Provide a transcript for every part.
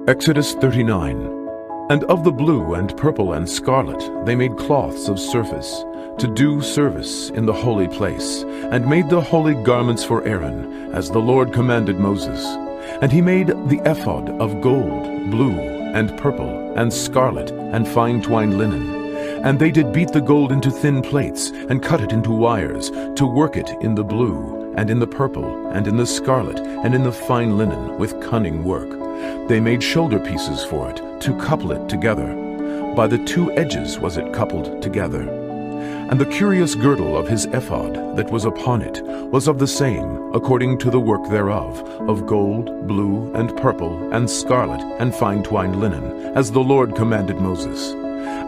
Exodus 39. And of the blue and purple and scarlet they made cloths of surface, to do service in the holy place, and made the holy garments for Aaron, as the Lord commanded Moses. And he made the ephod of gold, blue, and purple, and scarlet, and fine twined linen. And they did beat the gold into thin plates, and cut it into wires, to work it in the blue, and in the purple, and in the scarlet, and in the fine linen, with cunning work. They made shoulder pieces for it, to couple it together. By the two edges was it coupled together. And the curious girdle of his ephod that was upon it was of the same, according to the work thereof, of gold, blue, and purple, and scarlet, and fine twined linen, as the Lord commanded Moses.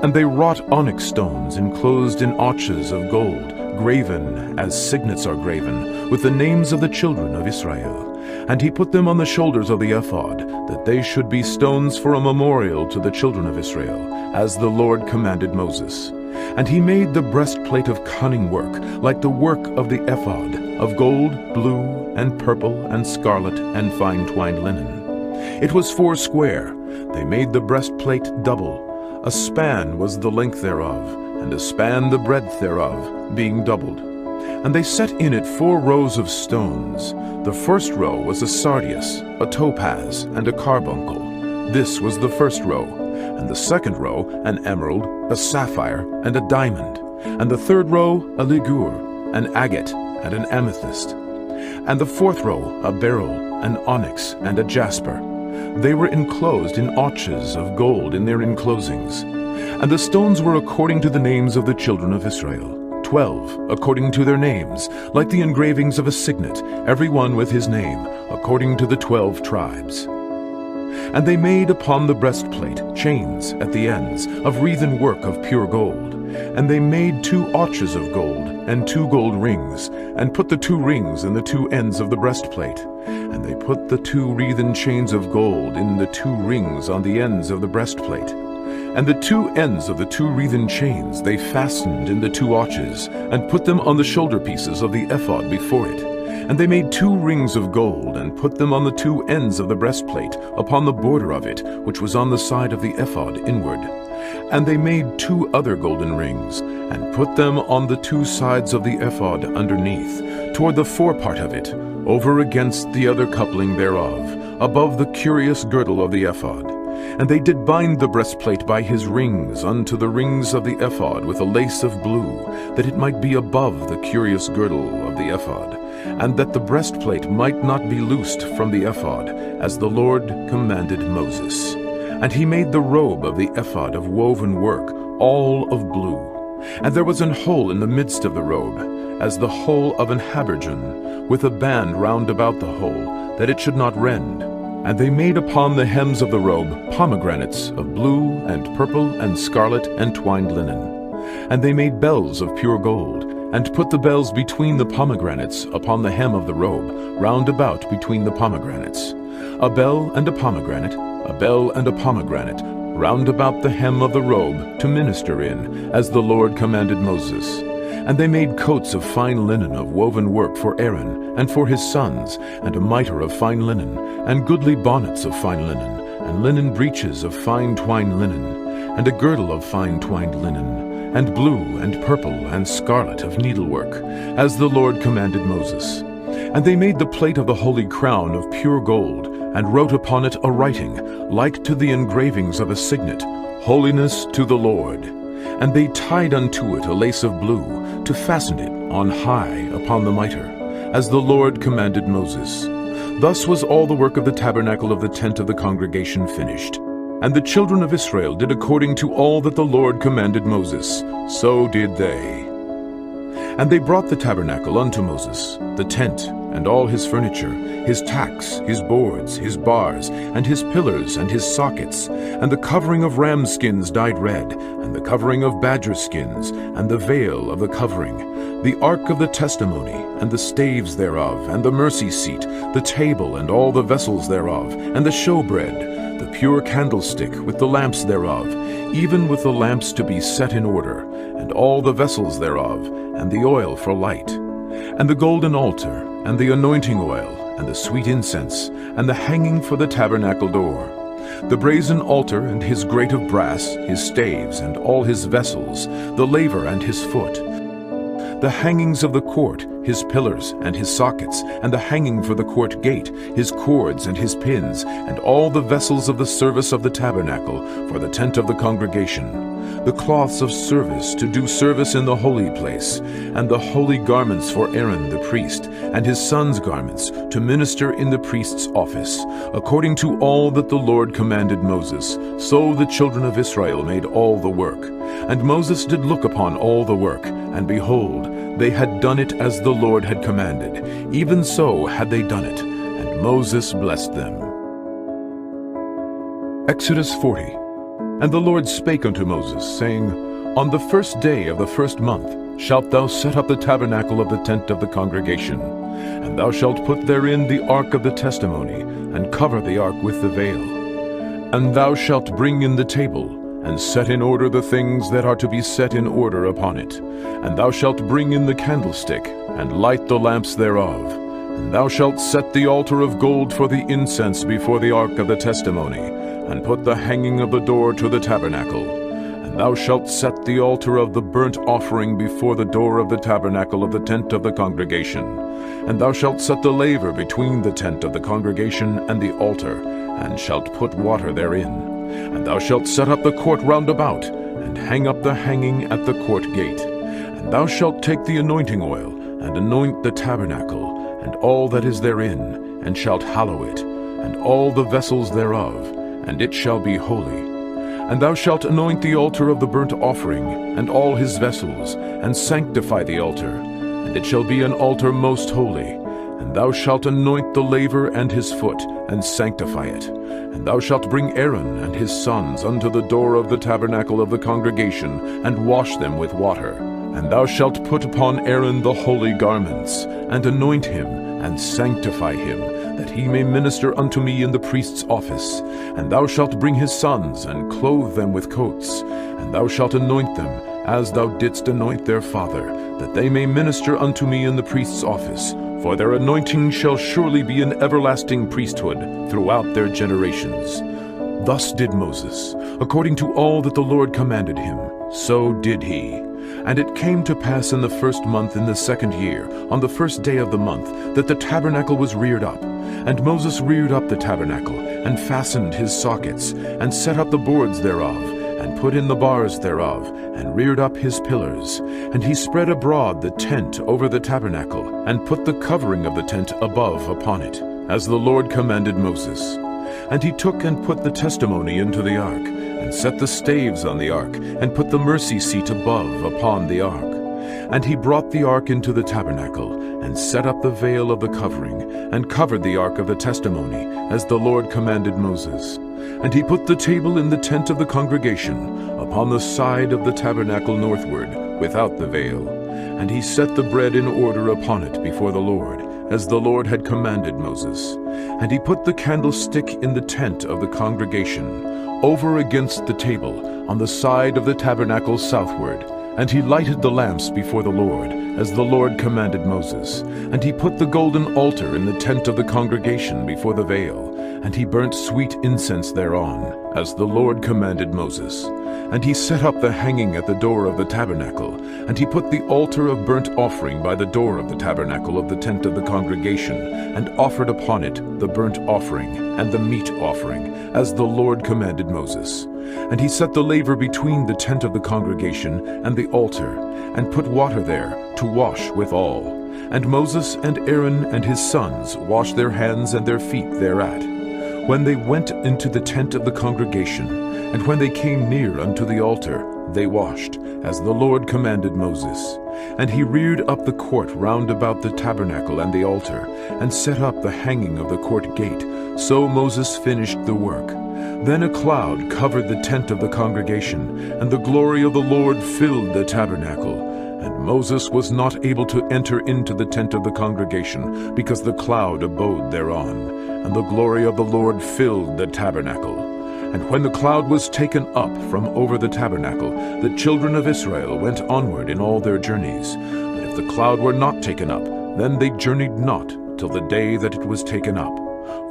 And they wrought onyx stones enclosed in arches of gold, graven as signets are graven, with the names of the children of Israel. And he put them on the shoulders of the ephod, that they should be stones for a memorial to the children of Israel, as the Lord commanded Moses. And he made the breastplate of cunning work, like the work of the ephod, of gold, blue, and purple, and scarlet, and fine twined linen. It was 4 square. They made the breastplate double. A span was the length thereof, and a span the breadth thereof, being doubled. And they set in it 4 rows of stones. The first row was a sardius, a topaz, and a carbuncle. This was the first row. And the second row an emerald, a sapphire, and a diamond. And the third row a ligure, an agate, and an amethyst. And the fourth row a beryl, an onyx, and a jasper. They were enclosed in arches of gold in their enclosings. And the stones were according to the names of the children of Israel, 12 according to their names, like the engravings of a signet, every one with his name, according to the 12 tribes. And they made upon the breastplate chains at the ends, of wreathen work of pure gold. And they made 2 arches of gold, and 2 gold rings, and put the 2 rings in the 2 ends of the breastplate. And they put the 2 wreathen chains of gold in the 2 rings on the ends of the breastplate. And the 2 ends of the 2 wreathen chains they fastened in the 2 arches, and put them on the shoulder pieces of the ephod before it. And they made 2 rings of gold, and put them on the 2 ends of the breastplate, upon the border of it, which was on the side of the ephod inward. And they made 2 other golden rings, and put them on the 2 sides of the ephod underneath, toward the forepart of it, over against the other coupling thereof, above the curious girdle of the ephod. And they did bind the breastplate by his rings unto the rings of the ephod with a lace of blue, that it might be above the curious girdle of the ephod, and that the breastplate might not be loosed from the ephod, as the Lord commanded Moses. And he made the robe of the ephod of woven work, all of blue. And there was an hole in the midst of the robe, as the hole of an habergeon, with a band round about the hole, that it should not rend. And they made upon the hems of the robe pomegranates of blue and purple and scarlet and twined linen. And they made bells of pure gold, and put the bells between the pomegranates upon the hem of the robe, round about between the pomegranates. A bell and a pomegranate, a bell and a pomegranate, round about the hem of the robe, to minister in, as the Lord commanded Moses. And they made coats of fine linen of woven work for Aaron, and for his sons, and a mitre of fine linen, and goodly bonnets of fine linen, and linen breeches of fine twined linen, and a girdle of fine twined linen, and blue and purple and scarlet of needlework, as the Lord commanded Moses. And they made the plate of the holy crown of pure gold, and wrote upon it a writing, like to the engravings of a signet, Holiness to the Lord. And they tied unto it a lace of blue, to fasten it on high upon the mitre, as the Lord commanded Moses. Thus was all the work of the tabernacle of the tent of the congregation finished. And the children of Israel did according to all that the Lord commanded Moses, so did they. And they brought the tabernacle unto Moses, the tent, and all his furniture, his tacks, his boards, his bars, and his pillars, and his sockets, and the covering of ram skins dyed red, and the covering of badger skins, and the veil of the covering, the ark of the testimony, and the staves thereof, and the mercy seat, the table, and all the vessels thereof, and the showbread, the pure candlestick with the lamps thereof, even with the lamps to be set in order, and all the vessels thereof, and the oil for light, and the golden altar, and the anointing oil, and the sweet incense, and the hanging for the tabernacle door, The brazen altar and his grate of brass, his staves and all his vessels, the laver and his foot, the hangings of the court, his pillars and his sockets, and the hanging for the court gate, his cords and his pins, and all the vessels of the service of the tabernacle for the tent of the congregation, the cloths of service to do service in the holy place, and the holy garments for Aaron the priest, and his sons' garments to minister in the priest's office, according to all that the Lord commanded Moses. So the children of Israel made all the work. And Moses did look upon all the work, and behold, they had done it as the Lord had commanded. Even so had they done it, and Moses blessed them. Exodus 40. And the Lord spake unto Moses, saying, On the first day of the first month shalt thou set up the tabernacle of the tent of the congregation, and thou shalt put therein the ark of the testimony, and cover the ark with the veil. And thou shalt bring in the table, and set in order the things that are to be set in order upon it. And thou shalt bring in the candlestick, and light the lamps thereof. And thou shalt set the altar of gold for the incense before the ark of the testimony, and put the hanging of the door to the tabernacle. And thou shalt set the altar of the burnt offering before the door of the tabernacle of the tent of the congregation. And thou shalt set the laver between the tent of the congregation and the altar, and shalt put water therein. And thou shalt set up the court round about, and hang up the hanging at the court gate. And thou shalt take the anointing oil, and anoint the tabernacle, and all that is therein, and shalt hallow it, and all the vessels thereof, and it shall be holy. And thou shalt anoint the altar of the burnt offering, and all his vessels, and sanctify the altar, and it shall be an altar most holy. And thou shalt anoint the laver and his foot, and sanctify it. And thou shalt bring Aaron and his sons unto the door of the tabernacle of the congregation, and wash them with water. And thou shalt put upon Aaron the holy garments, and anoint him, and sanctify him, that he may minister unto me in the priest's office. And thou shalt bring his sons, and clothe them with coats. And thou shalt anoint them, as thou didst anoint their father, that they may minister unto me in the priest's office. For their anointing shall surely be an everlasting priesthood throughout their generations. Thus did Moses, according to all that the Lord commanded him, so did he. And it came to pass in the first month in the second year, on the first day of the month, that the tabernacle was reared up. And Moses reared up the tabernacle, and fastened his sockets, and set up the boards thereof, and put in the bars thereof, and reared up his pillars. And he spread abroad the tent over the tabernacle, and put the covering of the tent above upon it, as the Lord commanded Moses. And he took and put the testimony into the ark, and set the staves on the ark, and put the mercy seat above upon the ark. And he brought the ark into the tabernacle, and set up the veil of the covering, and covered the ark of the testimony, as the Lord commanded Moses. And he put the table in the tent of the congregation, upon the side of the tabernacle northward, without the veil. And he set the bread in order upon it before the Lord, as the Lord had commanded Moses. And he put the candlestick in the tent of the congregation, over against the table, on the side of the tabernacle southward. And he lighted the lamps before the Lord, as the Lord commanded Moses. And he put the golden altar in the tent of the congregation before the veil, and he burnt sweet incense thereon, as the Lord commanded Moses. And he set up the hanging at the door of the tabernacle, and he put the altar of burnt offering by the door of the tabernacle of the tent of the congregation, and offered upon it the burnt offering and the meat offering, as the Lord commanded Moses. And he set the laver between the tent of the congregation and the altar, and put water there to wash withal. And Moses and Aaron and his sons washed their hands and their feet thereat, when they went into the tent of the congregation. And when they came near unto the altar, they washed, as the Lord commanded Moses. And he reared up the court round about the tabernacle and the altar, and set up the hanging of the court gate. So Moses finished the work. Then a cloud covered the tent of the congregation, and the glory of the Lord filled the tabernacle. And Moses was not able to enter into the tent of the congregation, because the cloud abode thereon, and the glory of the Lord filled the tabernacle. And when the cloud was taken up from over the tabernacle, the children of Israel went onward in all their journeys. But if the cloud were not taken up, then they journeyed not till the day that it was taken up.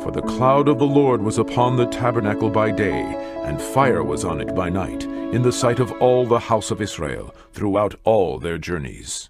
For the cloud of the Lord was upon the tabernacle by day, and fire was on it by night, in the sight of all the house of Israel, throughout all their journeys.